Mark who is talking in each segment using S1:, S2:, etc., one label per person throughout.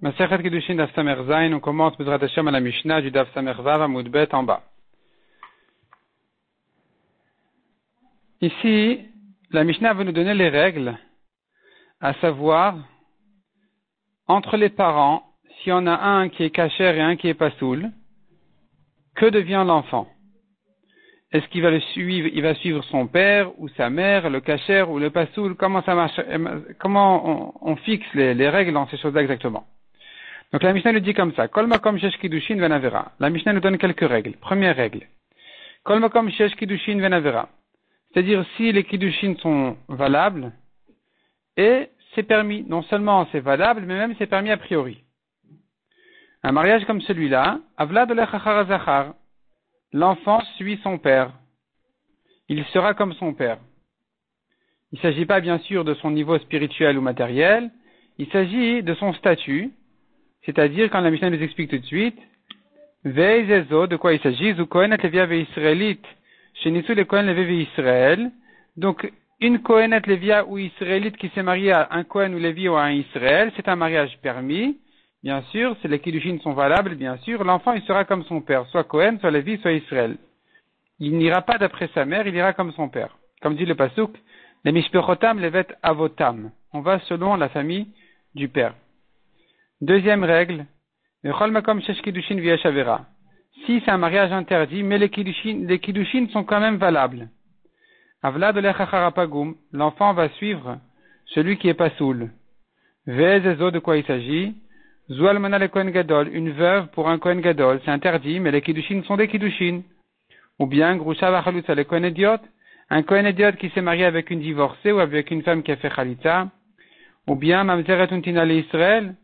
S1: Masechet Kiddushin Daf Samer Zayin, on commence Bezrat Hashem à la Mishnah du Daf Samer Vav Amud Bet en bas. Ici, la Mishnah veut nous donner les règles, à savoir, entre les parents, s'il y en a un qui est kasher et un qui est pasoul, que devient l'enfant? Est-ce qu'il va le suivre, il va suivre son père ou sa mère, le kasher ou le pasoul? Comment ça marche? Comment on fixe les règles dans ces choses-là exactement? Donc la Mishnah nous dit comme ça, Kol makom shesh kiddushin ven avera. La Mishnah nous donne quelques règles. Première règle, Kol makom shesh kiddushin ven avera. C'est-à-dire si les kiddushin sont valables, et c'est permis. Non seulement c'est valable, mais même c'est permis a priori. Un mariage comme celui-là, avlad olech achar zachar. L'enfant suit son père. Il sera comme son père. Il ne s'agit pas bien sûr de son niveau spirituel ou matériel, il s'agit de son statut. C'est-à-dire, quand la Mishnah nous explique tout de suite, Veizezo, de quoi il s'agit, Zu Kohenet Levia Veisraélite, Shenisu le Kohen Levi Veisraël. Donc, une Kohenet Levia ou Israélite qui s'est mariée à un Kohen ou Lévi ou à un Israël, c'est un mariage permis. Bien sûr, si les Kiddushin sont valables, bien sûr, l'enfant il sera comme son père, soit Kohen, soit Lévi, soit Israël. Il n'ira pas d'après sa mère, il ira comme son père. Comme dit le Pasuk, les Mishpechotam Levet Avotam. On va selon la famille du père. Deuxième règle, si c'est un mariage interdit, mais les kiddushin sont quand même valables. L'enfant va suivre celui qui est pasoul. De quoi il s'agit? Une veuve pour un Kohen Gadol, c'est interdit, mais les kiddushin sont des kiddushin. Ou bien, un Kohen Idiot qui s'est marié avec une divorcée ou avec une femme qui a fait chalitza. Ou bien, Mamzeret Untina le Israël.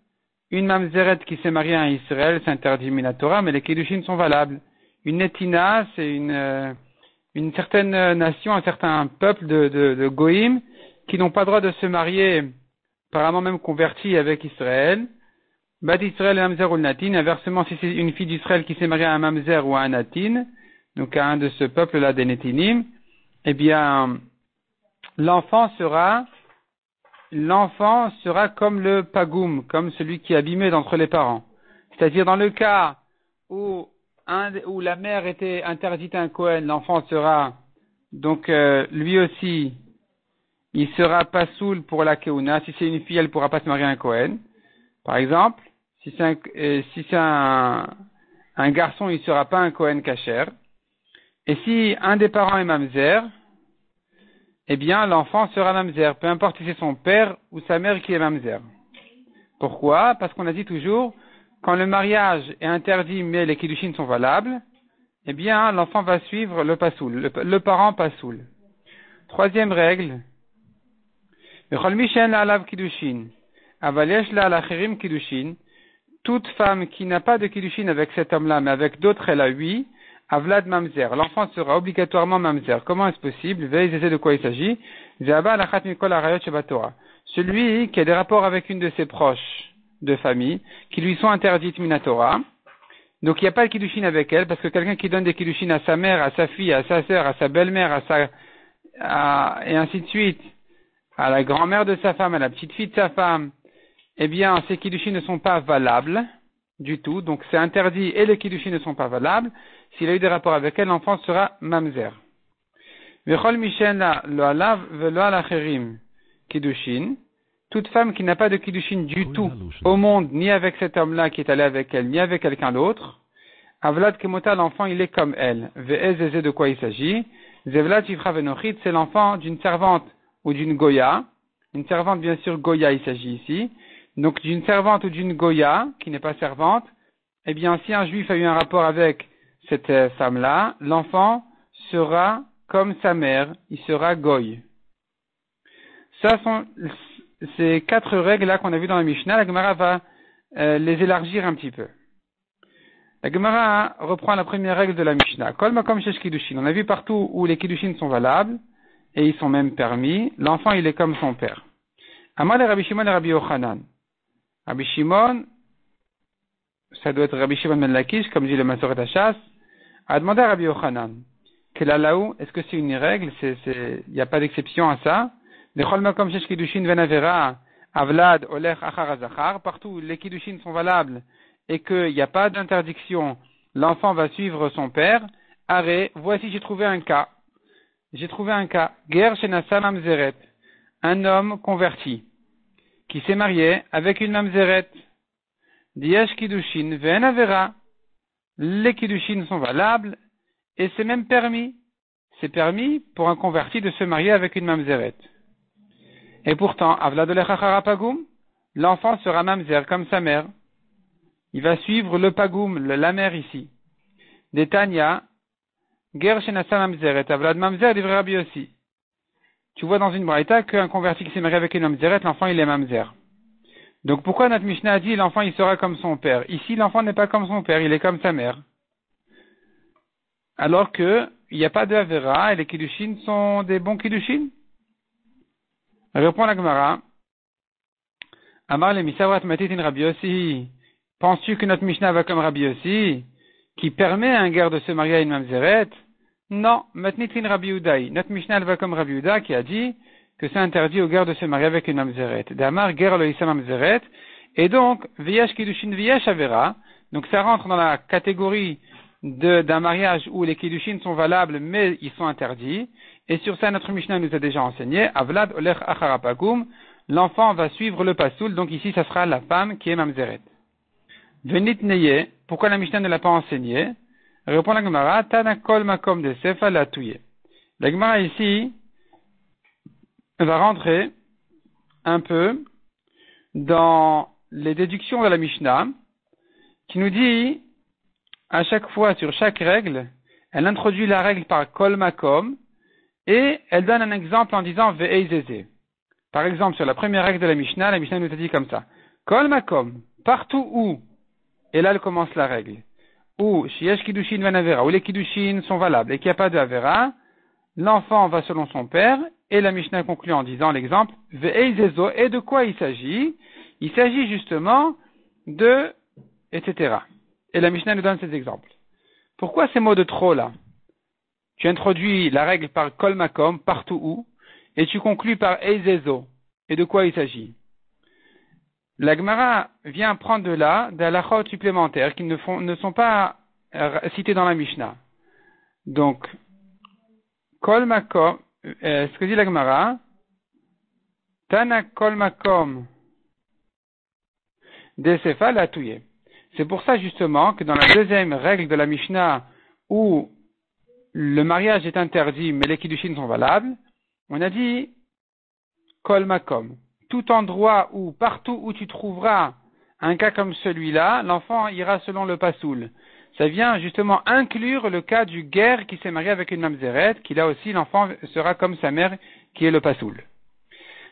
S1: Une mamzeret qui s'est mariée à un Israël, c'est interdit minatora, mais les kiddushin sont valables. Une netina, c'est une certaine nation, un certain peuple de goïm, qui n'ont pas le droit de se marier, apparemment même convertis avec Israël. Bat Israël et mamzer ou natin, inversement, si c'est une fille d'Israël qui s'est mariée à un mamzer ou à un natin, donc à un de ce peuple-là des netinim, eh bien, l'enfant sera comme le pagoum, comme celui qui est abîmé d'entre les parents. C'est-à-dire dans le cas où la mère était interdite à un Kohen, l'enfant sera, donc lui aussi, il sera pas soul pour la keuna. Si c'est une fille, elle ne pourra pas se marier à un Kohen. Par exemple, si c'est un garçon, il ne sera pas un Kohen kasher. Et si un des parents est mamzer, eh bien, l'enfant sera mamzer, peu importe si c'est son père ou sa mère qui est mamzer. Pourquoi? Parce qu'on a dit toujours, quand le mariage est interdit mais les kiddushin sont valables, eh bien, l'enfant va suivre le pasoul, le parent pasoul. Troisième règle, toute femme qui n'a pas de kiddushin avec cet homme-là, mais avec d'autres, elle a 8, Avlad mamzer. L'enfant sera obligatoirement mamzer. Comment est-ce possible? Veillez de quoi il s'agit. Celui qui a des rapports avec une de ses proches de famille, qui lui sont interdites minatora. Donc il n'y a pas de kiddushin avec elle, parce que quelqu'un qui donne des kiddushin à sa mère, à sa fille, à sa sœur, à sa belle-mère, et ainsi de suite, à la grand-mère de sa femme, à la petite-fille de sa femme, eh bien, ces kiddushin ne sont pas valables du tout. Donc c'est interdit et les kiddushin ne sont pas valables. S'il a eu des rapports avec elle, l'enfant sera mamzer. Toute femme qui n'a pas de kiddushin du tout au monde, ni avec cet homme-là qui est allé avec elle, ni avec quelqu'un d'autre, Avlad Kemota, l'enfant, il est comme elle. Ve'ezeze, de quoi il s'agit? Zevlad Shifra Venochit, c'est l'enfant d'une servante ou d'une goya. Une servante, bien sûr, goya, il s'agit ici. Donc, d'une servante ou d'une goya, qui n'est pas servante, eh bien, si un juif a eu un rapport avec cette femme-là, l'enfant sera comme sa mère, il sera goy. Ça sont ces 4 règles-là qu'on a vues dans la Mishnah. La Gemara va les élargir un petit peu. La Gemara reprend la première règle de la Mishnah. Kol makom shesh kiddushin. On a vu partout où les kiddushin sont valables, et ils sont même permis, l'enfant il est comme son père. Amar le Rabbi Shimon et Rabbi Yochanan. Rabbi Shimon, ça doit être Rabbi Shimon ben Lakish, comme dit le Masoret Hachas, a demandé à Rabbi Yochanan, Kelalaou, est-ce que c'est une règle? Il n'y a pas d'exception à ça. Lechol makom shesh kiddushin ven avera, Avlad, Olech, Achar, Azachar, partout où les Kiddushin sont valables et qu'il n'y a pas d'interdiction, l'enfant va suivre son père. Arrêt, voici, j'ai trouvé un cas. Ger Shenasa Mamzeret, un homme converti, qui s'est marié avec une Mamzeret. Diyesh Kiddushin, Ven Avera. Les Kiddushin sont valables et c'est même permis. C'est permis pour un converti de se marier avec une Mamzeret. Et pourtant, Avladolech Achara Pagum, l'enfant sera Mamzer comme sa mère. Il va suivre le Pagum, la mère ici. Detanya, Ger Shenasa Mamzeret, Avlad Mamzer, livre Rabbi aussi. Tu vois dans une braïta qu'un converti qui s'est marié avec une Mamzeret, l'enfant il est Mamzer. Donc pourquoi notre Mishnah a dit l'enfant il sera comme son père? Ici l'enfant n'est pas comme son père, il est comme sa mère. Alors que il n'y a pas de Avera et les Kiddushin sont des bons Kiddushin. Répond la Gemara. Amar le Misavrat Matitin Rabbi Yossi. Penses-tu que notre Mishnah va comme Rabbi Yossi, qui permet à un guerre de se marier à une Mamzeret? Non, Matnitin Rabbi Udaï. Notre Mishnah va comme Rabbi Uda qui a dit que c'est interdit aux guerres de se marier avec une Mamzeret. D'Amar guerre lo Issa Mamzeret. Et donc, Viyash Kiddushin Viyash Avera. Donc ça rentre dans la catégorie d'un mariage où les Kiddushin sont valables mais ils sont interdits. Et sur ça, notre Mishnah nous a déjà enseigné, Avlad Olech Acharapagum, l'enfant va suivre le pasoul, donc ici, ça sera la femme qui est Mamzeret. Venit Neye, pourquoi la Mishnah ne l'a pas enseigné? Répond la Gemara, Tana Kol Makom de Sefa la Touye. La Gemara ici va rentrer un peu dans les déductions de la Mishnah, qui nous dit, à chaque fois, sur chaque règle, elle introduit la règle par Kol Makom, et elle donne un exemple en disant Ve'eizeze. Par exemple, sur la première règle de la Mishnah nous a dit comme ça. Kol makom, partout où, et là elle commence la règle, où Shiesh Kiddushin Van Avera, où les Kiddushin sont valables et qu'il n'y a pas de Avera, l'enfant va selon son père, et la Mishnah conclut en disant l'exemple Ve'eizezo, et de quoi il s'agit? Il s'agit justement de, etc. Et la Mishnah nous donne ces exemples. Pourquoi ces mots de trop là? Tu introduis la règle par kol makom, partout où, et tu conclus par eizezo. Et de quoi il s'agit? La Gemara vient prendre de là des halachot supplémentaires qui ne sont pas cités dans la Mishnah. Donc, kol makom, ce que dit la Gemara, tana kol makom, desefa la touye. C'est pour ça justement que dans la deuxième règle de la Mishnah où le mariage est interdit, mais les kiddushin sont valables, on a dit kol makom. Tout endroit où, partout où tu trouveras un cas comme celui-là, l'enfant ira selon le pasoul. Ça vient justement inclure le cas du guerre qui s'est marié avec une mamzeret, qui là aussi l'enfant sera comme sa mère qui est le pasoul.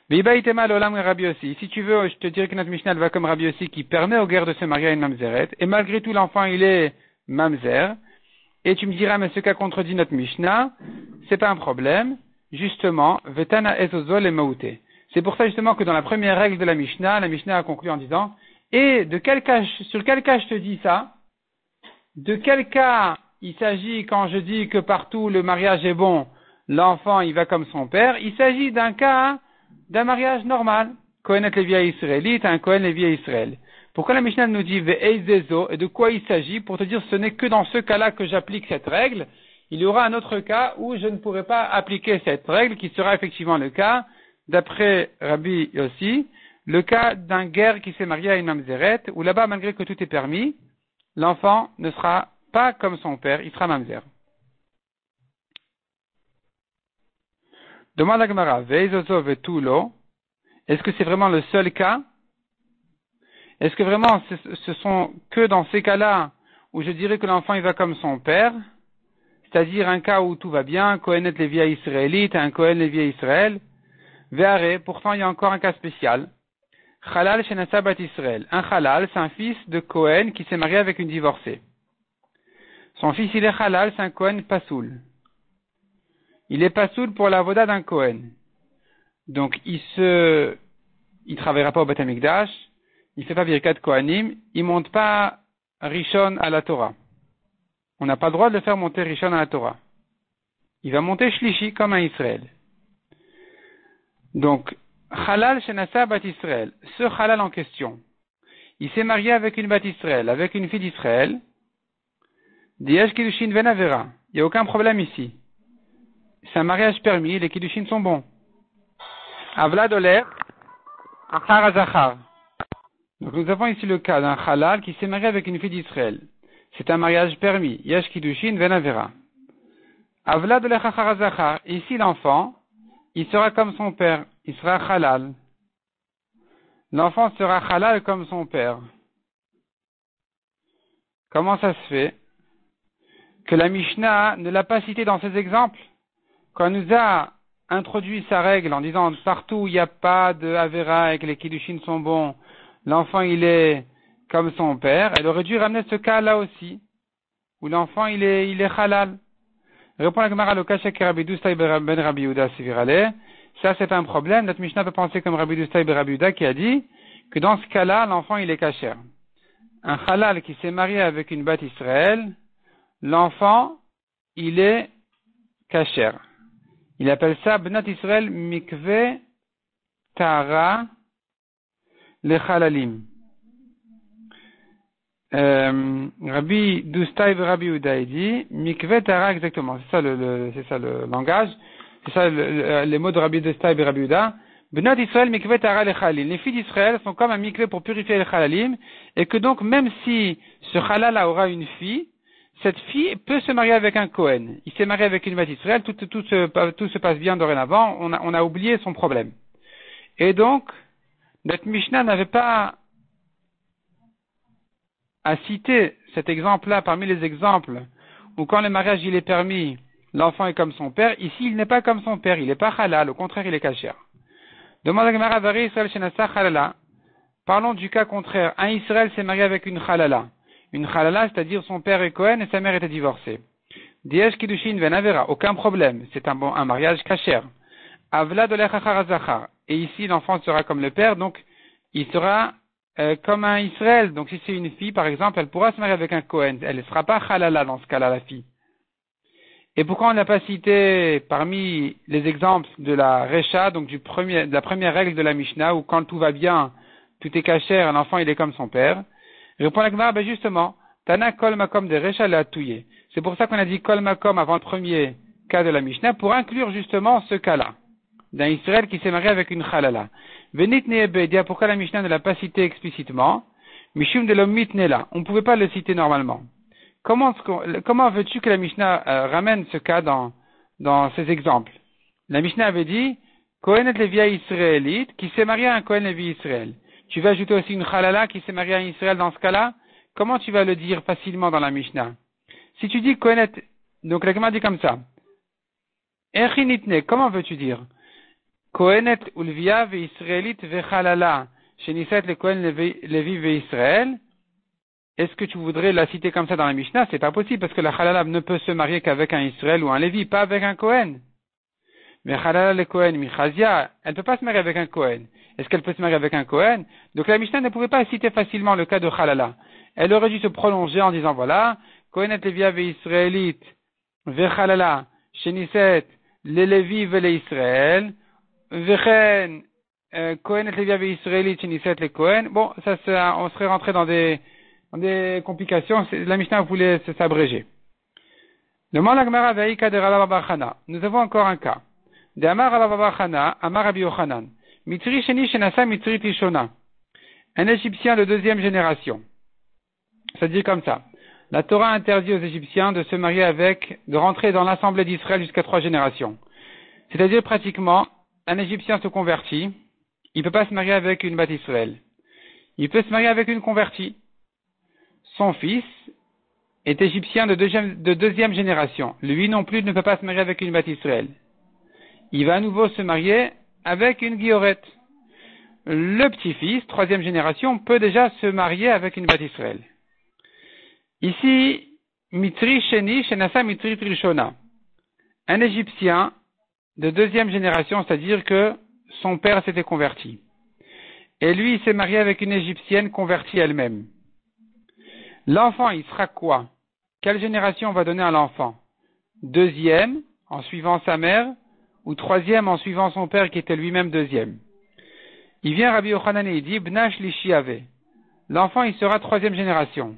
S1: Biba itema l'olam Rabbi aussi. Si tu veux, je te dirais que notre Mishnah va comme Rabbi aussi qui permet au guerre de se marier à une mamzeret, et malgré tout l'enfant il est mamzer. Et tu me diras, mais ce qu'a contredit notre Mishnah, c'est pas un problème. Justement, Vetana ezozol et maouté. C'est pour ça justement que dans la première règle de la Mishnah a conclu en disant, et sur quel cas je te dis ça? De quel cas il s'agit quand je dis que partout le mariage est bon, l'enfant il va comme son père? Il s'agit d'un cas, d'un mariage normal. Kohenet Lévi israélite, un Kohen Lévi Israël. Pourquoi la Mishnah nous dit Ve'eizezo et de quoi il s'agit? Pour te dire ce n'est que dans ce cas-là que j'applique cette règle. Il y aura un autre cas où je ne pourrai pas appliquer cette règle qui sera effectivement le cas, d'après Rabbi Yossi, le cas d'un guerre qui s'est marié à une mamzeret, où là-bas, malgré que tout est permis, l'enfant ne sera pas comme son père, il sera mamzer. Demande à Gemara, Ve'eizozo ve'tulo, est-ce que c'est vraiment le seul cas? Est-ce que vraiment ce sont que dans ces cas-là où je dirais que l'enfant il va comme son père, c'est-à-dire un cas où tout va bien, Kohenet Lévi israélite, un Kohen Lévi Israël, Ve'are, pourtant il y a encore un cas spécial. Halal Shenasa Bat Israël. Un halal, c'est un fils de Kohen qui s'est marié avec une divorcée. Son fils il est halal, c'est un Kohen pasoul. Il est pasoul pour la voda d'un Kohen. Donc il travaillera pas au Beth Amikdash, il fait pas Birkat Kohanim, il monte pas Rishon à la Torah. On n'a pas le droit de le faire monter Rishon à la Torah. Il va monter Shlishi comme un Israël. Donc, Halal Shenasa Bat Israël. Ce halal en question, il s'est marié avec une Bat Israël, avec une fille d'Israël. Diesh Kiddushin Venavera. Il n'y a aucun problème ici. C'est un mariage permis, les Kiddushin sont bons. Avla Doler, Achar Azachar. Donc nous avons ici le cas d'un halal qui s'est marié avec une fille d'Israël. C'est un mariage permis. Yesh Kiddushin Venavera. Avla Doler Achar Azachar. Ici l'enfant, il sera comme son père. Il sera halal. L'enfant sera halal comme son père. Comment ça se fait que la Mishnah ne l'a pas cité dans ses exemples? Quand elle nous a introduit sa règle en disant partout où il n'y a pas de Avera et que les Kiddushin sont bons, l'enfant il est comme son père, elle aurait dû ramener ce cas là aussi, où l'enfant il est halal. Répond la Gemara, le Kashek Rabbi Doustai ben Rabbi Yehuda Sivirale. Ça, c'est un problème. Notre Mishnah peut penser comme Rabbi Doustai ben Rabbi Yehuda qui a dit que dans ce cas-là, l'enfant, il est kasher. Un halal qui s'est marié avec une Bat Israël, l'enfant, il est kasher. Il appelle ça Bnat Israël Mikve Tara le Halalim. Rabbi Doustai ben Rabbi Yehuda dit Mikve Tara exactement. C'est ça le langage. C'est ça les mots de Rabbi Doustai ben Rabbi Yehuda. Bnat Israël mikve tara le halalim. Les filles d'Israël sont comme un mikve pour purifier les halalim, et que donc même si ce halal aura une fille, cette fille peut se marier avec un Kohen. Il s'est marié avec une Bnat Israël, tout se passe bien dorénavant, on a oublié son problème. Et donc, notre Mishnah n'avait pas à citer cet exemple-là parmi les exemples où quand le mariage il est permis, l'enfant est comme son père. Ici, il n'est pas comme son père, il n'est pas halal, au contraire, il est kasher. Demande à Gemara Vari Israël Shenasa Halala. Parlons du cas contraire. Un Israël s'est marié avec une halala. Une halala, c'est-à-dire son père est Kohen et sa mère était divorcée. Diesh Kiddushin Venavera. Aucun problème. C'est un mariage kasher. Avla de l'Echachar. Et ici, l'enfant sera comme le père, donc il sera comme un Israël. Donc si c'est une fille, par exemple, elle pourra se marier avec un Kohen. Elle ne sera pas halala dans ce cas-là, la fille. Et pourquoi on n'a pas cité parmi les exemples de la Recha, donc de la première règle de la Mishnah, où quand tout va bien, tout est kasher, un enfant il est comme son père? Répond la Gemara, justement, Tana kol makom de Recha l'a touillé. C'est pour ça qu'on a dit kol makom avant le premier cas de la Mishnah, pour inclure justement ce cas-là, d'un Israël qui s'est marié avec une halala. Venit ne'ebedia, pourquoi la Mishnah ne l'a pas cité explicitement? Mishum de l'omit nela. On ne pouvait pas le citer normalement. Comment veux-tu que la Mishnah ramène ce cas dans ces exemples? La Mishnah avait dit Kohen et Lévi israélite qui s'est marié à un Kohen Lévi Israël. Tu vas ajouter aussi une halala qui s'est mariée à un Israël dans ce cas-là? Comment tu vas le dire facilement dans la Mishnah? Si tu dis Kohen, donc la Gemara dit comme ça. Echinitne, comment veux-tu dire? Kohenet ulvia ve israélite ve halala shenisat le Kohen Lévi ve Israël. Est-ce que tu voudrais la citer comme ça dans la Mishnah? C'est pas possible parce que la halala ne peut se marier qu'avec un Israël ou un Lévi, pas avec un Kohen. Mais halala le Kohen, Michazia, elle ne peut pas se marier avec un Kohen. Est-ce qu'elle peut se marier avec un Kohen? Donc la Mishnah ne pouvait pas citer facilement le cas de halala. Elle aurait dû se prolonger en disant voilà, Kohenet Lévia ve Israélite, ve halala, sheniset, le Lévi ve le Israël, vechen, Kohenet Lévia ve Israélite, sheniset le Kohen. Bon, on serait rentré dans des complications, la Mishnah voulait s'abréger. Demande la Gemara ve'ika de Rabba bar Chana. Nous avons encore un cas. De Amar Rabba bar Chana, Amar Rabbi Yochanan. Mitri sheni shenasa mitri tishona. Un Égyptien de deuxième génération. Ça dit comme ça. La Torah interdit aux Égyptiens de se marier de rentrer dans l'assemblée d'Israël jusqu'à 3 générations. C'est-à-dire pratiquement, un Égyptien se convertit, il ne peut pas se marier avec une Bat Israël. Il peut se marier avec une convertie. Son fils est égyptien de deuxième génération. Lui non plus ne peut pas se marier avec une Bat Israël. Il va à nouveau se marier avec une Guillorette. Le petit-fils, troisième génération, peut déjà se marier avec une Bat Israël. Ici, Mitri Sheni, Shenasa Mitri Trishona. Un Égyptien de deuxième génération, c'est-à-dire que son père s'était converti. Et lui, il s'est marié avec une Égyptienne convertie elle-même. L'enfant, il sera quoi? Quelle génération on va donner à l'enfant? Deuxième, en suivant sa mère, ou troisième en suivant son père qui était lui-même deuxième? il vient Rabbi Yochanan et il dit, Bnash Lishiave. L'enfant, il sera troisième génération.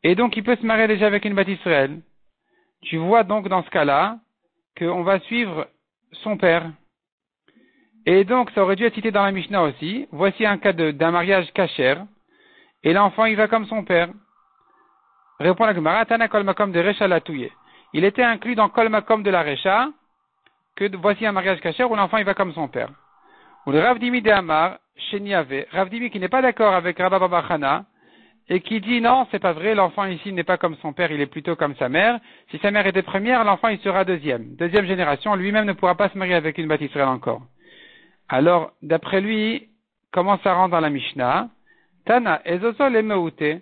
S1: Et donc, il peut se marier déjà avec une Bat Israël. Tu vois donc dans ce cas-là, qu'on va suivre son père. Et donc, ça aurait dû être cité dans la Mishnah aussi. Voici un cas d'un mariage cachère. Et l'enfant, il va comme son père. Répond la Gemara, Tana Kol Makom de Recha Latouye. Il était inclus dans Kol Makom de la Recha, que voici un mariage cachère où l'enfant, il va comme son père. Ou le Rav Dimi de Amar, Sheniave. Rav Dimi qui n'est pas d'accord avec Rabba Baba Chana, et qui dit non, c'est pas vrai, l'enfant ici n'est pas comme son père, il est plutôt comme sa mère. Si sa mère était première, l'enfant, il sera deuxième. Deuxième génération, lui-même ne pourra pas se marier avec une Bat Israël encore. Alors, d'après lui, comment ça rentre dans la Mishnah? Tana, Ezozo le Meute,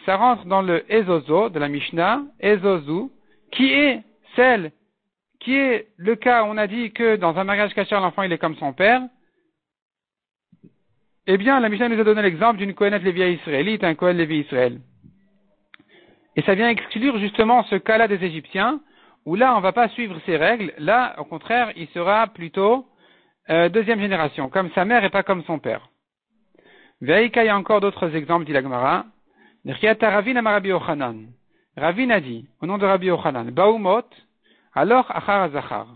S1: ça rentre dans le Ezozo de la Mishnah, Ezozu, qui est le cas où on a dit que dans un mariage caché, l'enfant il est comme son père. Eh bien, la Mishnah nous a donné l'exemple d'une Kohenet Lévi israélite, un Kohen Lévi Israël. Et ça vient exclure justement ce cas-là des Égyptiens, où là on va pas suivre ces règles, là au contraire il sera plutôt deuxième génération, comme sa mère et pas comme son père. Veika, il y a encore d'autres exemples, dit la Gemara. Ravin amar Rabbi Yochanan. Ravin a dit, au nom de Rabbi Yochanan, Baumot, alors achar azachar.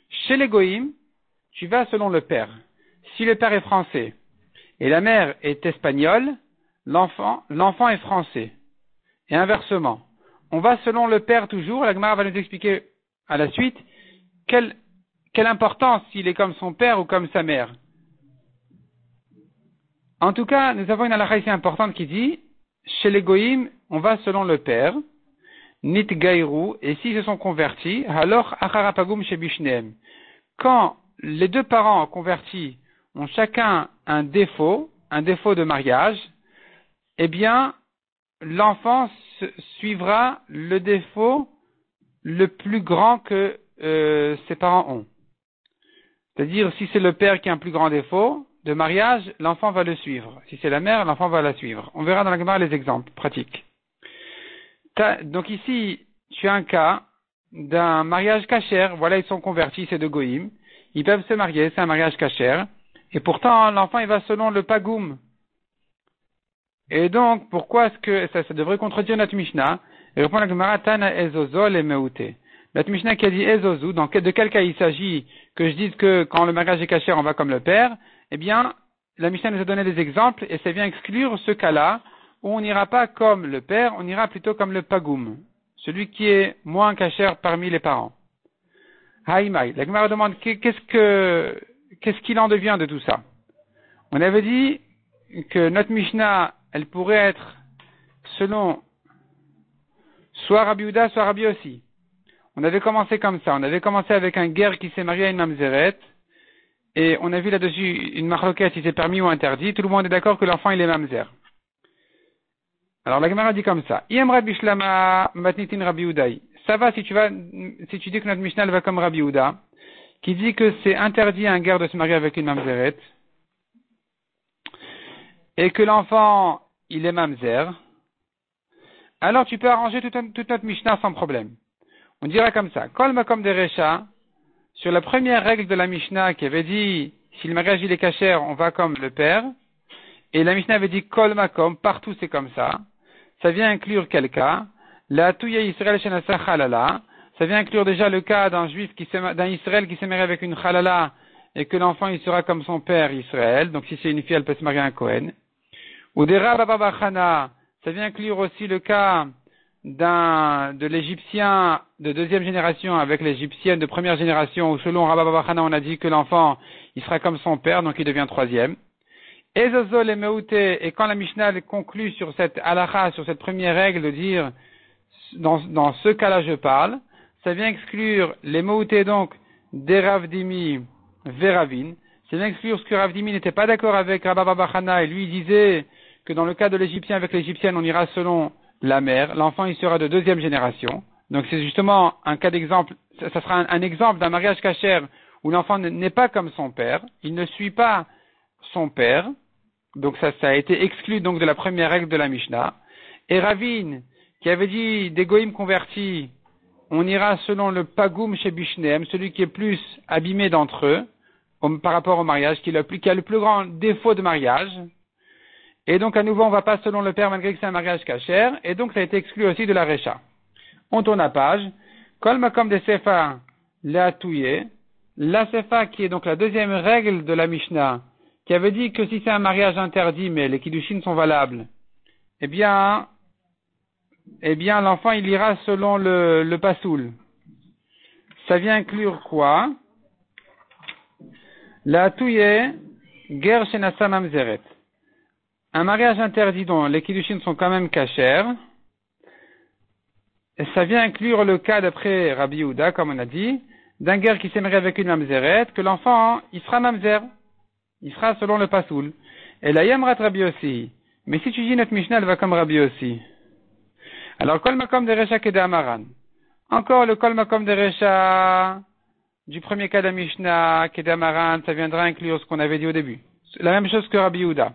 S1: Chez les Goïm, tu vas selon le père. Si le père est français et la mère est espagnole, l'enfant est français. Et inversement. On va selon le père toujours, la Gemara va nous expliquer à la suite quelle importance s'il est comme son père ou comme sa mère. En tout cas, nous avons une halakha ici importante qui dit, chez les Goïm, on va selon le père, nit gaïrou, et s'ils se sont convertis, alors acharapagum chez Bishneem. Quand les deux parents convertis ont chacun un défaut de mariage, eh bien, l'enfant suivra le défaut le plus grand que ses parents ont. C'est-à-dire, si c'est le père qui a un plus grand défaut de mariage, l'enfant va le suivre. Si c'est la mère, l'enfant va la suivre. On verra dans la Gemara les exemples pratiques. Donc ici, tu as un cas d'un mariage cachère. Voilà, ils sont convertis, c'est de Goïm. Ils peuvent se marier, c'est un mariage cachère. Et pourtant, l'enfant, il va selon le pagoum. Et donc, pourquoi est-ce que ça devrait contredire notre Mishnah? Et répond la Gemara, Tana ezozo le meute. Notre Mishnah qui a dit ezozu, de quel cas il s'agit que je dise que quand le mariage est cachère, on va comme le père? Eh bien, la Mishnah nous a donné des exemples et ça vient exclure ce cas-là où on n'ira pas comme le père, on ira plutôt comme le pagoum, celui qui est moins cachère parmi les parents. Haïmaï, la Gemara demande qu'est-ce qu'il en devient de tout ça? On avait dit que notre Mishnah, elle pourrait être selon soit Rabbi Yehuda, soit Rabbi aussi. On avait commencé comme ça. On avait commencé avec un guerre qui s'est marié à une mamzeret. Et on a vu là-dessus une marloquette, si c'est permis ou interdit. Tout le monde est d'accord que l'enfant, il est mamzer. Alors la Gemara dit comme ça. Iemra bishlama matnitin Rabbi Yehudaï. Ça va si tu dis que notre Mishnah va comme Rabbi Yehuda, qui dit que c'est interdit à un guerre de se marier avec une mamzeret. Et que l'enfant, il est mamzer. Alors tu peux arranger toute notre Mishnah sans problème. On dira comme ça. Kol makom de Recha, sur la première règle de la Mishnah qui avait dit, si le mariage il est cachère, on va comme le père. Et la Mishnah avait dit Kol makom, partout c'est comme ça. Ça vient inclure quel cas? La touya Israël shenasa chalala. Ça vient inclure déjà le cas d'un d'un Israël qui s'est marié avec une chalala et que l'enfant il sera comme son père Israël. Donc si c'est une fille, elle peut se marier à un Kohen. Ou des Rabba Chana, ça vient inclure aussi le cas de l'Égyptien de deuxième génération avec l'Égyptienne de première génération, où selon Rabba Baba Chana, on a dit que l'enfant, il sera comme son père, donc il devient troisième. Ezozol et Meute, et quand la Mishnah conclut sur cette halakha, sur cette première règle de dire, dans ce cas-là je parle, ça vient exclure les Meute donc, des Ravdimi Veravin. Ça vient exclure ce que Ravdimi n'était pas d'accord avec Rabba Baba Chana, et lui il disait que dans le cas de l'Égyptien avec l'Égyptienne, on ira selon la mère, l'enfant il sera de deuxième génération. Donc c'est justement un cas d'exemple, ça sera un exemple d'un mariage cachère où l'enfant n'est pas comme son père, il ne suit pas son père, donc ça a été exclu donc de la première règle de la Mishnah. Et Ravin, qui avait dit des goïms convertis, on ira selon le pagoum chez Bishneem, celui qui est plus abîmé d'entre eux, par rapport au mariage, qui a le plus grand défaut de mariage. Et donc, à nouveau, on va pas selon le père, malgré que c'est un mariage cachère. Et donc, ça a été exclu aussi de la Recha. On tourne la page. Kol makom de sefa leatouye. La sefa, qui est donc la deuxième règle de la Mishnah, qui avait dit que si c'est un mariage interdit, mais les kiddushin sont valables, eh bien, l'enfant, il ira selon le pasoul. Ça vient inclure quoi? Leatouye, ger shenasa mamzeret. Un mariage interdit dont les kiddushin sont quand même cachers. Et ça vient inclure le cas d'après Rabbi Yehuda, comme on a dit, d'un guerre qui s'est marié avec une mamzeret, que l'enfant, il sera mamzer. Il sera selon le pasoul. Et la yamrat Rabbi aussi. Mais si tu dis notre Mishnah, elle va comme Rabbi aussi. Alors, kol makom de Recha kede Amaran. Encore le kol makom de Recha du premier cas de la Mishnah, kede Amaran, ça viendra inclure ce qu'on avait dit au début. La même chose que Rabbi Yehuda.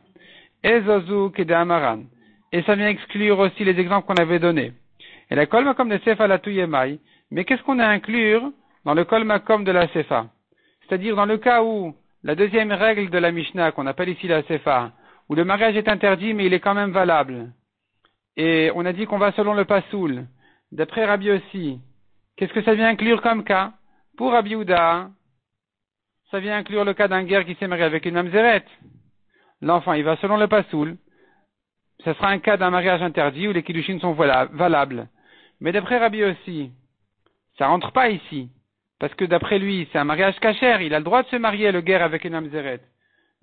S1: Ezozu kede Amaran. Et ça vient exclure aussi les exemples qu'on avait donnés. Et la kol makom de Sefa la Tuyemai. Mais qu'est-ce qu'on a à inclure dans le kol makom de la Sefa? C'est-à-dire dans le cas où la deuxième règle de la Mishnah, qu'on appelle ici la Sefa, où le mariage est interdit mais il est quand même valable. Et on a dit qu'on va selon le pasoul. D'après Rabbi aussi, qu'est-ce que ça vient inclure comme cas? Pour Rabbi Yehuda, ça vient inclure le cas d'un guerre qui s'est marié avec une mamzeret. L'enfant, il va selon le pasoul. Ce sera un cas d'un mariage interdit où les kiddushin sont valables. Mais d'après Rabbi aussi, ça rentre pas ici. Parce que d'après lui, c'est un mariage cachère. Il a le droit de se marier, le guerre, avec une mamzeret.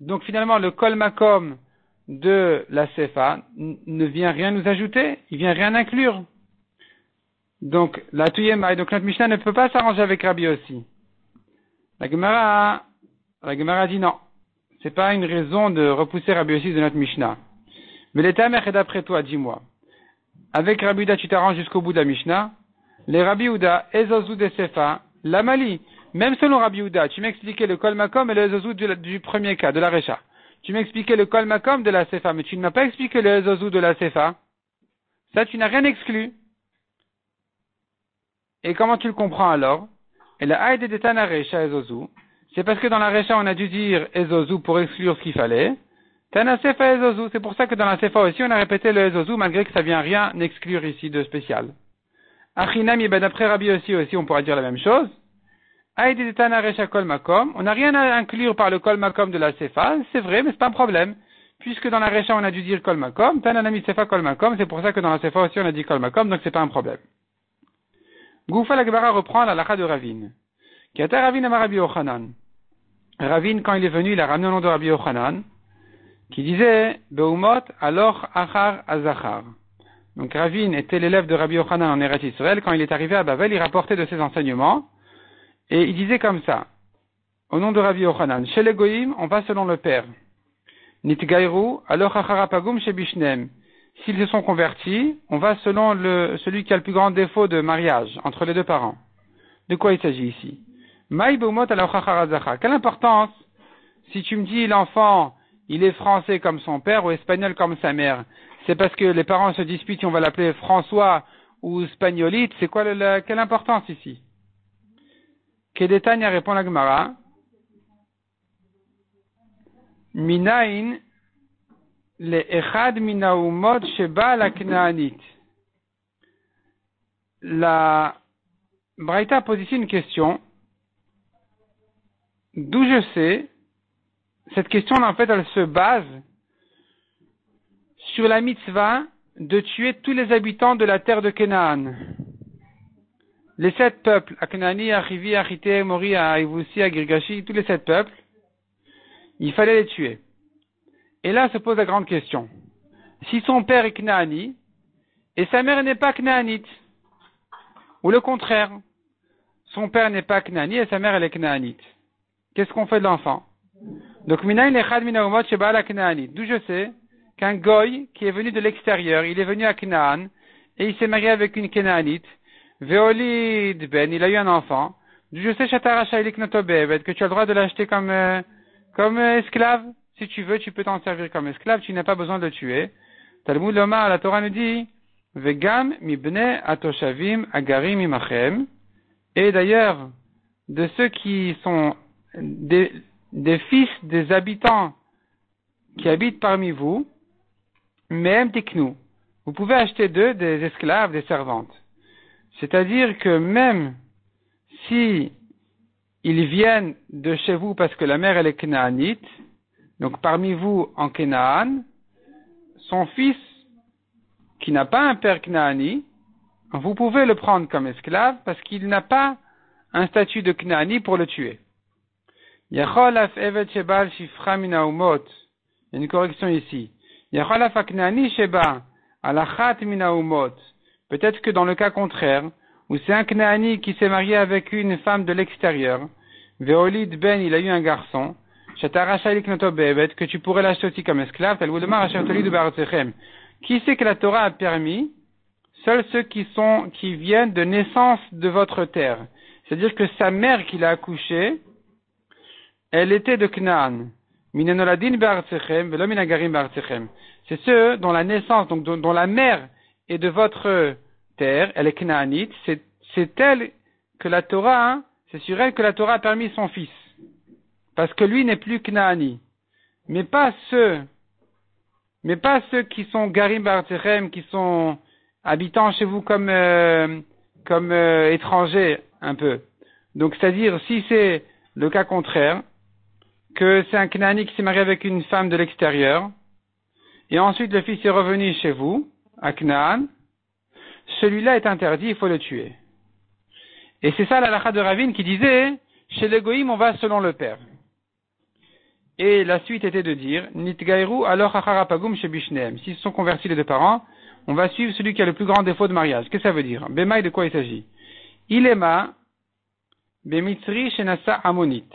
S1: Donc finalement, le kol makom de la Sefa ne vient rien nous ajouter. Il vient rien inclure. Donc, la Tuyema, donc notre Mishnah ne peut pas s'arranger avec Rabbi aussi. La Gemara dit non. C'est pas une raison de repousser Rabbi aussi de notre Mishnah. Mais l'état est d'après toi, dis-moi. Avec Rabbi Yehuda, tu t'arranges jusqu'au bout de la Mishnah. Les Rabbi Yehuda, Ezozu de Sefa, la Mali. Même selon Rabbi Yehuda, tu m'expliquais le Kol Makom et le Ezozu du premier cas, de la Recha. Tu m'expliquais le Kol Makom de la Sefa, mais tu ne m'as pas expliqué le Ezozu de la Sefa. Ça, tu n'as rien exclu. Et comment tu le comprends alors? Et la Haïd de Tana Recha Ezozu, c'est parce que dans la Recha, on a dû dire Ezozu pour exclure ce qu'il fallait. Tana Sefa Ezozu, c'est pour ça que dans la Sefa aussi, on a répété le Ezozu, malgré que ça vient rien exclure ici de spécial. Achinam, ben d'après Rabbi aussi, on pourra dire la même chose. Haïd de Tana Recha Kol Makom, on n'a rien à inclure par le Kol Makom de la Sefa, c'est vrai, mais c'est pas un problème. Puisque dans la Recha, on a dû dire Kol Makom, Tana Nami Sefa Kol Makom, c'est pour ça que dans la Sefa aussi, on a dit Kol Makom, donc c'est pas un problème. Goufa la Gemara reprend la lacha de Ravine. Qui a été Ravine à Rabbi Yochanan. Ravine, quand il est venu, il a ramené au nom de Rabbi Yochanan, qui disait, Beumot, alors Achar Azachar. Donc Ravine était l'élève de Rabbi Yochanan en Eretz Israël. Quand il est arrivé à Babel, il rapportait de ses enseignements, et il disait comme ça, au nom de Rabbi Yochanan, chez les Goïm, on va selon le père. Nitgairu, alors Achar Apagum chez Bishnem. S'ils se sont convertis, on va selon celui qui a le plus grand défaut de mariage entre les deux parents. De quoi il s'agit ici? Maï Beumot alors Achar Azachar. Quelle importance si tu me dis l'enfant, il est français comme son père ou espagnol comme sa mère? C'est parce que les parents se disputent si on va l'appeler François ou Spagnolite. C'est quoi quelle importance ici? Kedetania répond la Gemara. Minain le echad minaumot sheba la knaanit. La Braïta pose ici une question. D'où je sais, cette question en fait elle se base sur la mitzvah de tuer tous les habitants de la terre de Canaan. Les 7 peuples, Aknani, Achivi, Achité, Mori, Aïvoussi, Agirgashi, tous les 7 peuples, il fallait les tuer. Et là se pose la grande question. Si son père est Knaani, et sa mère n'est pas Knaanite, ou le contraire, son père n'est pas Knaani et sa mère elle est Knaanite, qu'est-ce qu'on fait de l'enfant? Donc, Minaïn lechad minaumot sheba la Knaanite. D'où je sais qu'un goy qui est venu de l'extérieur, il est venu à Canaan, et il s'est marié avec une Knaanite, Veolid ben, il a eu un enfant. D'où je sais que tu as le droit de l'acheter comme esclave. Si tu veux, tu peux t'en servir comme esclave, tu n'as pas besoin de le tuer. Talmud Lomar, la Torah nous dit, Vegam mibne atoshavim agarim imachem. Et d'ailleurs, de ceux qui sont des fils des habitants qui habitent parmi vous, même tiknou. Vous pouvez acheter d'eux des esclaves, des servantes. C'est-à-dire que même si ils viennent de chez vous parce que la mère elle est Canaanite, donc parmi vous en Canaan, son fils qui n'a pas un père Canaani, vous pouvez le prendre comme esclave parce qu'il n'a pas un statut de Canaani pour le tuer. Il y a une correction ici. Peut-être que dans le cas contraire, où c'est un Canaani qui s'est marié avec une femme de l'extérieur, Veolid Ben, il a eu un garçon, que tu pourrais l'acheter aussi comme esclave, qui c'est que la Torah a permis? Seuls ceux qui viennent de naissance de votre terre. C'est-à-dire que sa mère qui l'a accouché, elle était de Canaan. C'est ceux dont la naissance, donc dont la mère est de votre terre, elle est canaanite, c'est elle que la Torah, c'est sur elle que la Torah a permis son fils. Parce que lui n'est plus Canaani. Mais pas ceux qui sont Garim Bartechem, qui sont habitants chez vous comme étrangers, un peu. Donc, c'est-à-dire, si c'est le cas contraire, que c'est un Canaani qui s'est marié avec une femme de l'extérieur, et ensuite le fils est revenu chez vous, à Canaan, celui-là est interdit, il faut le tuer. Et c'est ça la halakha de Ravine qui disait, chez les goïms, on va selon le père. Et la suite était de dire, Nitgaïru alors acharapagum chez Bishneem. S'ils se sont convertis les deux parents, on va suivre celui qui a le plus grand défaut de mariage. Qu'est-ce que ça veut dire? Bemaï, de quoi il s'agit? Ilema, Bemitzri Shenasa Amonit.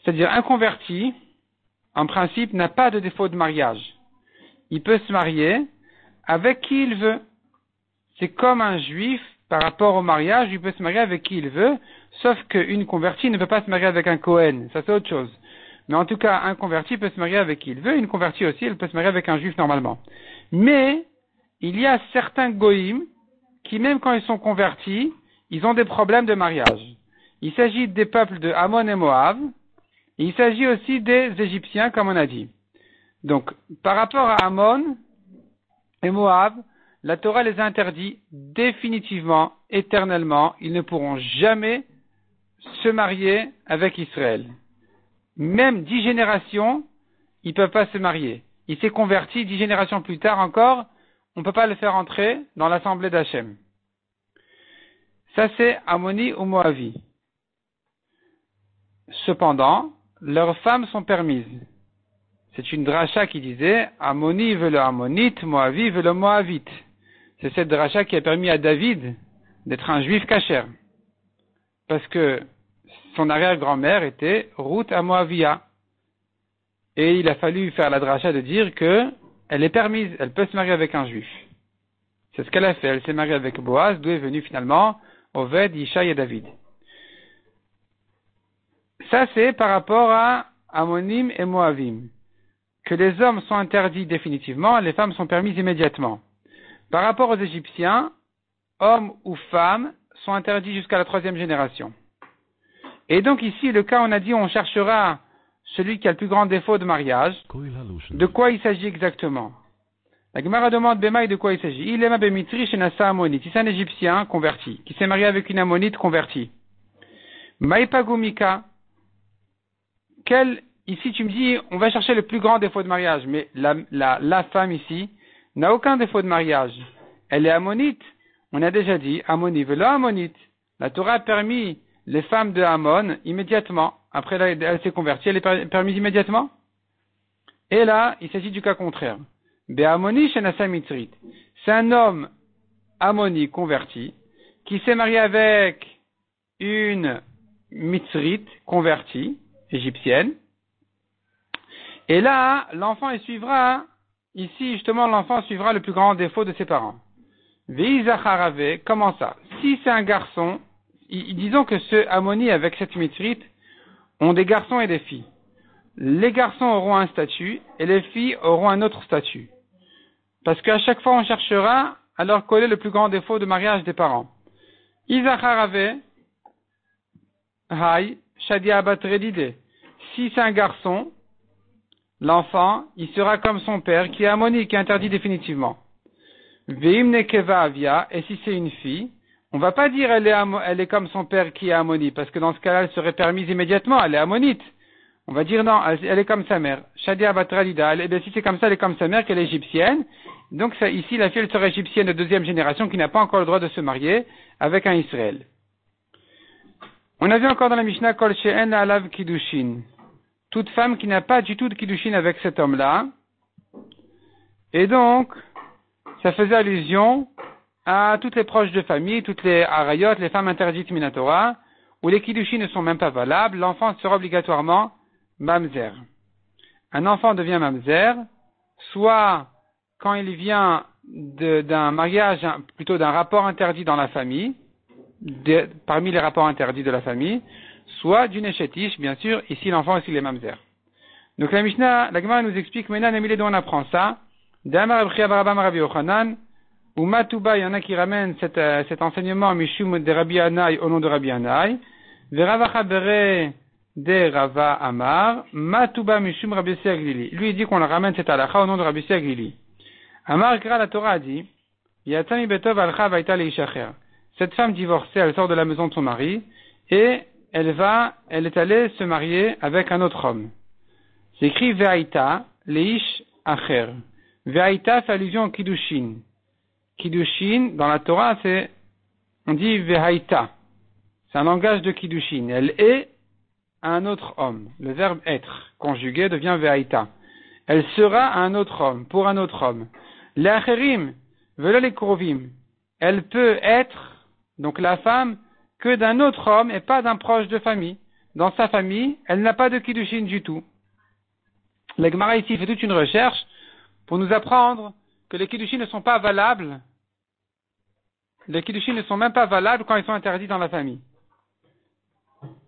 S1: C'est-à-dire, un converti, en principe, n'a pas de défaut de mariage. Il peut se marier avec qui il veut. C'est comme un juif, par rapport au mariage, il peut se marier avec qui il veut, sauf qu'une convertie ne peut pas se marier avec un Kohen. Ça, c'est autre chose. Mais en tout cas, un converti peut se marier avec qui il veut, une convertie aussi, elle peut se marier avec un juif normalement. Mais, il y a certains goïms qui, même quand ils sont convertis, ils ont des problèmes de mariage. Il s'agit des peuples de Ammon et Moab, et il s'agit aussi des Égyptiens, comme on a dit. Donc, par rapport à Ammon et Moab, la Torah les a interdits définitivement, éternellement. Ils ne pourront jamais se marier avec Israël. Même 10 générations, ils ne peuvent pas se marier. Il s'est converti 10 générations plus tard encore, on ne peut pas le faire entrer dans l'assemblée d'Hachem. Ça c'est Ammoni ou Moavi. Cependant, leurs femmes sont permises. C'est une dracha qui disait Ammoni veut le Ammonite, Moavi veut le Moavite. C'est cette dracha qui a permis à David d'être un juif kasher. Parce que son arrière-grand-mère était Ruth à Moavia. Et il a fallu faire la dracha de dire que elle est permise, elle peut se marier avec un juif. C'est ce qu'elle a fait. Elle s'est mariée avec Boaz, d'où est venu finalement Oved, Ishaï et David. Ça, c'est par rapport à Ammonim et Moavim. Que les hommes sont interdits définitivement, les femmes sont permises immédiatement. Par rapport aux Égyptiens, hommes ou femmes sont interdits jusqu'à la 3e génération. Et donc ici, le cas, on a dit, on cherchera celui qui a le plus grand défaut de mariage. De quoi il s'agit exactement? La Gemara demande Bemaï de quoi il s'agit. Il est Bemitri chez Nassa Ammonite. Si c'est un Égyptien converti, qui s'est marié avec une Ammonite convertie. Maïpagumika. Ici tu me dis, on va chercher le plus grand défaut de mariage, mais la femme ici n'a aucun défaut de mariage. Elle est Ammonite. On a déjà dit, Ammoni veut le Ammonite. La Torah a permis les femmes de Ammon immédiatement. Après, elle s'est convertie, elle est permise immédiatement. Et là, il s'agit du cas contraire. Be'amoni shenasa mitrit. C'est un homme Ammoni converti qui s'est marié avec une mitzrite convertie, égyptienne. Et là, l'enfant suivra, ici justement, l'enfant suivra le plus grand défaut de ses parents. Ve'izacharave, comment ça? Si c'est un garçon, disons que ce Ammoni avec cette mitzrite ont des garçons et des filles. Les garçons auront un statut et les filles auront un autre statut. Parce qu'à chaque fois on cherchera à leur coller le plus grand défaut de mariage des parents. Isaacharave, Hay, Shadia Batredide. si c'est un garçon, l'enfant, il sera comme son père, qui est ammoni, qui est interdit définitivement. Veim nekeva avia, et si c'est une fille, on va pas dire elle est comme son père qui est ammoni, parce que dans ce cas-là, elle serait permise immédiatement, elle est ammonite. On va dire non, elle est comme sa mère. Shadia Batradida, si c'est comme ça, elle est comme sa mère, qu'elle est égyptienne. Donc ça, ici, la fille, elle serait égyptienne de deuxième génération, qui n'a pas encore le droit de se marier avec un Israël. On a vu encore dans la Mishnah, Kol she'en alav kiddushin. Toute femme qui n'a pas du tout de kiddushin avec cet homme-là. Et donc, ça faisait allusion à toutes les proches de famille, toutes les arayot, les femmes interdites minatora, où les kiddushin ne sont même pas valables, l'enfant sera obligatoirement mamzer. Un enfant devient mamzer, soit quand il vient d'un mariage, plutôt d'un rapport interdit dans la famille, parmi les rapports interdits de la famille, soit d'une échétiche, bien sûr, ici l'enfant aussi les mamzer. Donc la Mishnah, la Gemara nous explique, maintenant, Namilé, d'où on apprend ça. D'Amar Abchia Barabam Rabbi Yochanan, ou Matouba, il y en a qui ramènent cet enseignement, Mishum de Rabbi Anaï, au nom de Rabbi Anaï, Veravacha Bere de Rava Amar, Matouba Mishum Rabbi Glili. Lui, il dit qu'on le ramène cet halakha au nom de Rabbi Glili. Amar Kra, la Torah a dit, Yatsami Betov Alcha Vaita Leishacher. Cette femme divorcée, elle sort de la maison de son mari, et elle est allée se marier avec un autre homme. C'est écrit Ve'aita, Leish Acher. Ve'aita fait allusion au Kiddushin. Kiddushin, dans la Torah, on dit Ve'aita. C'est un langage de Kiddushin. Elle est un autre homme. Le verbe être, conjugué, devient Ve'aita. Elle sera un autre homme, pour un autre homme. L'Acherim, Velo les Krovim. Elle peut être, donc la femme, que d'un autre homme et pas d'un proche de famille. Dans sa famille, elle n'a pas de Kiddushin du tout. La Gemara ici fait toute une recherche pour nous apprendre que les Kiddushin ne sont pas valables. Les Kiddushin ne sont même pas valables quand ils sont interdits dans la famille.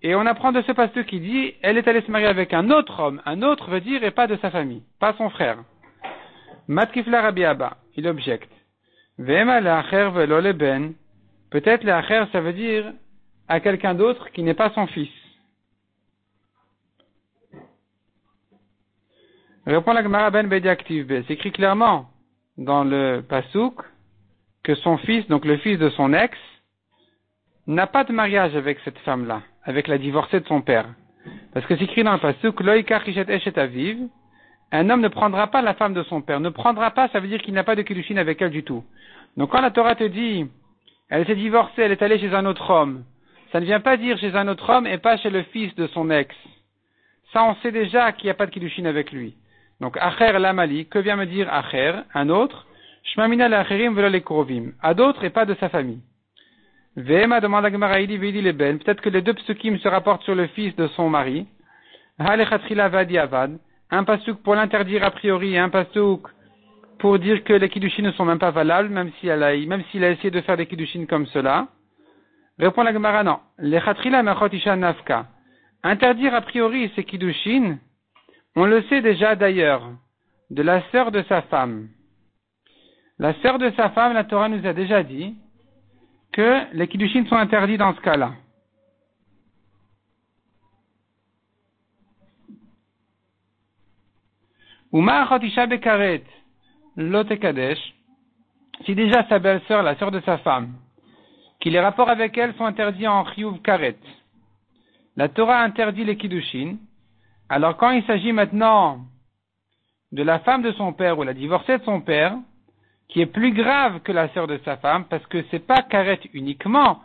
S1: Et on apprend de ce pasteur qui dit, elle est allée se marier avec un autre homme. Un autre veut dire et pas de sa famille, pas son frère. Matkifla Rabbi Abba, il objecte. Vema le'acher velo leben. Peut-être le'acher, ça veut dire à quelqu'un d'autre qui n'est pas son fils. Répond la Gemara ben Bediaktiv B. C'est écrit clairement dans le Pasuk que son fils, donc le fils de son ex, n'a pas de mariage avec cette femme-là, avec la divorcée de son père. Parce que c'est écrit dans le Pasuk, Loïkar Ishet Eshet Aviv, un homme ne prendra pas la femme de son père. Ne prendra pas, ça veut dire qu'il n'a pas de Kiddushin avec elle du tout. Donc quand la Torah te dit, elle s'est divorcée, elle est allée chez un autre homme, ça ne vient pas dire chez un autre homme et pas chez le fils de son ex. Ça, on sait déjà qu'il n'y a pas de Kiddushin avec lui. Donc, Acher Lamali, que vient me dire Acher, un autre, Shmamina l'Acherim velo les Krovim, à d'autres et pas de sa famille. Vema demande à Gemaraïdi Veidi les Ben, peut-être que les deux psukim se rapportent sur le fils de son mari. Halechatrila Vadi Avad, un pasuk pour l'interdire a priori et un pasuk pour dire que les Kiddushin ne sont même pas valables, même s'il a essayé de faire des Kiddushin comme cela. Répond la Gemara, non. Les Chatrila Mechot Isha Nafka. Interdire a priori ces Kiddushin, on le sait déjà d'ailleurs, de la sœur de sa femme. La sœur de sa femme, la Torah nous a déjà dit que les Kiddushin sont interdits dans ce cas-là. Uma Chotisha Bekaret Lotekadesh, si déjà sa belle-sœur, la sœur de sa femme, que les rapports avec elle sont interdits en Chiyuv Karet, la Torah interdit les Kiddushin. Alors quand il s'agit maintenant de la femme de son père ou la divorcée de son père, qui est plus grave que la sœur de sa femme, parce que c'est pas karet uniquement,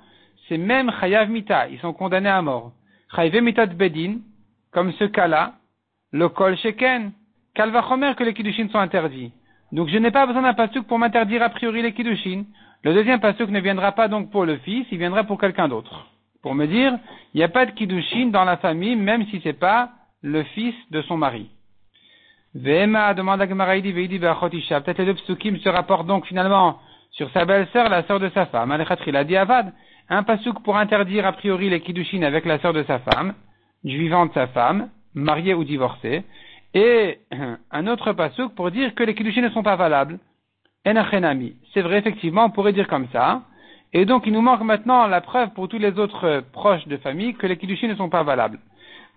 S1: c'est même chayav mita, ils sont condamnés à mort. Chayav mita de bedin, comme ce cas-là, le kol sheken, kalvachomer que les kiddushin sont interdits. Donc je n'ai pas besoin d'un pasuk pour m'interdire a priori les kiddushin. Le deuxième pasuk ne viendra pas donc pour le fils, il viendra pour quelqu'un d'autre. Pour me dire, il n'y a pas de kiddushin dans la famille, même si c'est pas le fils de son mari. Vema demande à Gemaraïdi Veidi Be'achotisha. Peut-être les deux psukim se rapportent donc finalement sur sa belle-sœur, la sœur de sa femme. Alechatri dit Avad. Un pasuk pour interdire a priori les kiddushin avec la sœur de sa femme, du vivant de sa femme, mariée ou divorcée. Et un autre pasuk pour dire que les kiddushin ne sont pas valables. Enachenami. C'est vrai, effectivement, on pourrait dire comme ça. Et donc il nous manque maintenant la preuve pour tous les autres proches de famille que les kiddushin ne sont pas valables.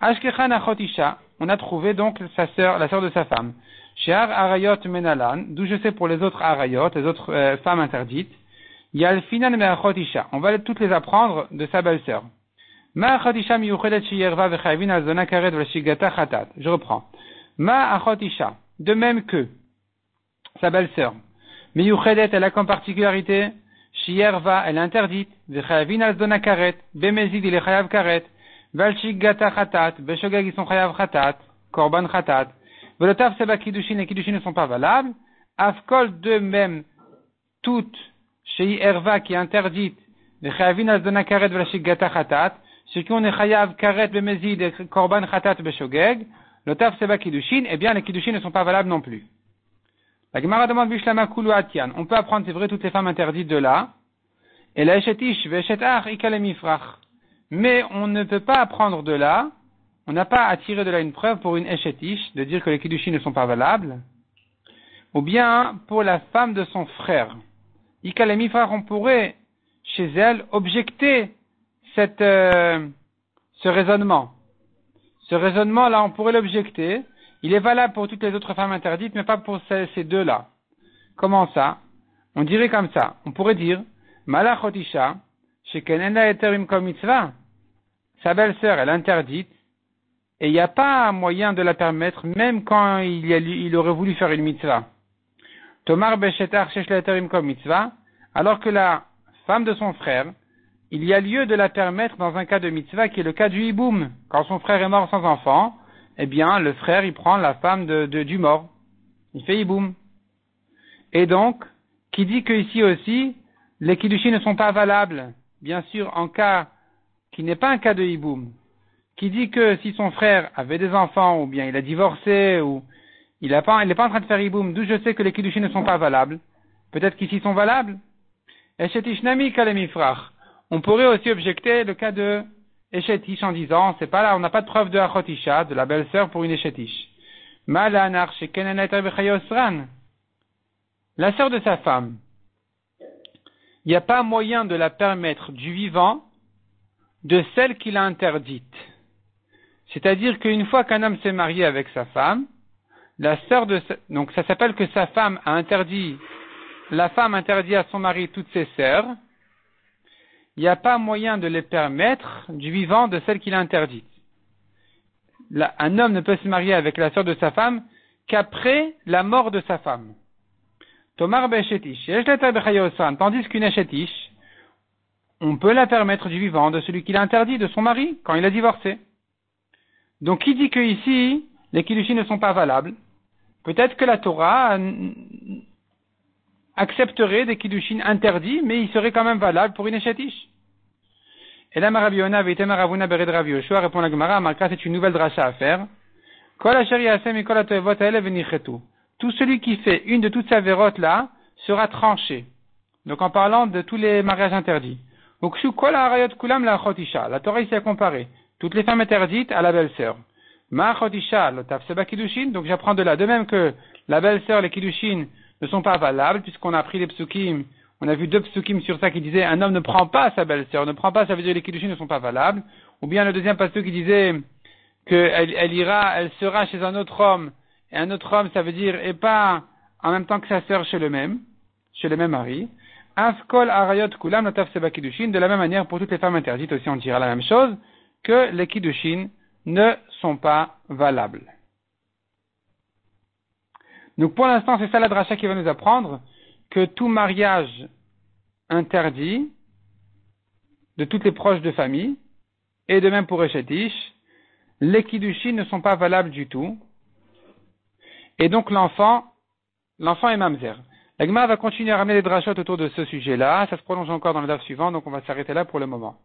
S1: Ashkechan achot isha, on a trouvé donc sa sœur, la sœur de sa femme. Shear arayot menalan, d'où je sais pour les autres arayot, les autres femmes interdites. Yalfinan me achot isha, on va toutes les apprendre de sa belle-sœur. Ma achot isha miyuchedet sheyerva vechayvin al zona karet v'shigata chatat. Je reprends. Ma achot isha, de même que sa belle-sœur. Miyuchedet, elle a comme particularité, sheyerva, elle est interdite, vechayvin al zona karet, bemezid il est chayav karet, v'shigata chatat, beshogeg ils sont chayav chatat, korban chatat. Velotav seba kiddushin, les kiddushin ne sont pas valables. Afkol de même, toutes, chez Erva qui est interdite, les chayavin azdona karet velashik gata chatat, ceux qui ont des chayav karet bemezid et korban chatat beshogeg, lotav seba kiddushin, eh bien les kiddushin ne sont pas valables non plus. La Gemara demande bishlama kulu atian. On peut apprendre, c'est vrai, toutes les femmes interdites de là. Et la eshetish veshetach ikalemifrach. Mais on ne peut pas apprendre de là. On n'a pas à tirer de là une preuve pour une échetiche, de dire que les kiddushin ne sont pas valables, ou bien pour la femme de son frère. Ikalemi frère, on pourrait, chez elle, objecter ce raisonnement. Ce raisonnement-là, on pourrait l'objecter. Il est valable pour toutes les autres femmes interdites, mais pas pour ces deux-là. Comment ça? On dirait comme ça. On pourrait dire, Malachotisha, shekenena eterim kol mitzvah. Sa belle-sœur, elle est interdite, et il n'y a pas moyen de la permettre, même quand il aurait voulu faire une mitzvah. Tomar beshetar shesh leterim comme mitzvah, alors que la femme de son frère, il y a lieu de la permettre dans un cas de mitzvah qui est le cas du hiboum. Quand son frère est mort sans enfant, eh bien, le frère, il prend la femme du mort. Il fait hiboum. Et donc, qui dit que ici aussi, les kiddushin ne sont pas valables, bien sûr, en cas qui n'est pas un cas de hiboum. Qui dit que si son frère avait des enfants, ou bien il a divorcé, ou il n'est pas en train de faire hiboum, d'où je sais que les kiddushin ne sont pas valables. Peut-être qu'ici ils sont valables. Eshetish nami kalemifrach. On pourrait aussi objecter le cas de Eshetish en disant, c'est pas là, on n'a pas de preuve de achotisha, de la belle-sœur pour une Eshetish. Malanar shekeneneter bechayosran. La sœur de sa femme. Il n'y a pas moyen de la permettre du vivant de celle qu'il a interdite. C'est-à-dire qu'une fois qu'un homme s'est marié avec sa femme, donc ça s'appelle que sa femme la femme interdit à son mari toutes ses sœurs, il n'y a pas moyen de les permettre du vivant de celle qu'il a interdite. Un homme ne peut se marier avec la sœur de sa femme qu'après la mort de sa femme. Tomar be'eshetish, tandis qu'une eshetish, on peut la permettre du vivant de celui qui l'a interdit, de son mari, quand il a divorcé. Donc, qui dit que ici, les kiddushin ne sont pas valables? Peut-être que la Torah accepterait des kiddushin interdits, mais ils seraient quand même valables pour une échetiche. Et là, Rabbi Yona v'itema Ravuna bered Rav Yoshua répond la Gemara, Marka, c'est une nouvelle dracha à faire. Kol asher yasem mikol hatoevot haele v'nichetu. Tout celui qui fait une de toutes ces vérotes là sera tranché. Donc, en parlant de tous les mariages interdits. Ukshu kol ha'arayot kulam la'achot isha. La Torah ici a comparé toutes les femmes interdites à la belle-sœur. Ma'achot isha lotav seba kiddushin. Donc j'apprends de là. De même que la belle-sœur, les kiddushin ne sont pas valables, puisqu'on a pris les psukim, on a vu 2 psukim sur ça qui disaient un homme ne prend pas sa belle-sœur, ne prend pas, ça veut dire les kiddushin ne sont pas valables. Ou bien le deuxième pasuk qui disait elle sera chez un autre homme, et un autre homme ça veut dire et pas en même temps que sa sœur chez le même mari. Afkol arayot kulam lotav seba kiddushin. De la même manière pour toutes les femmes interdites aussi on dira la même chose, que les kiddushin ne sont pas valables. Donc pour l'instant, c'est ça la dracha qui va nous apprendre, que tout mariage interdit de toutes les proches de famille, et de même pour Eshetish, les kiddushin ne sont pas valables du tout, et donc l'enfant est mamzer. La Gemara va continuer à ramener les drachot autour de ce sujet-là, ça se prolonge encore dans le daf suivant, donc on va s'arrêter là pour le moment.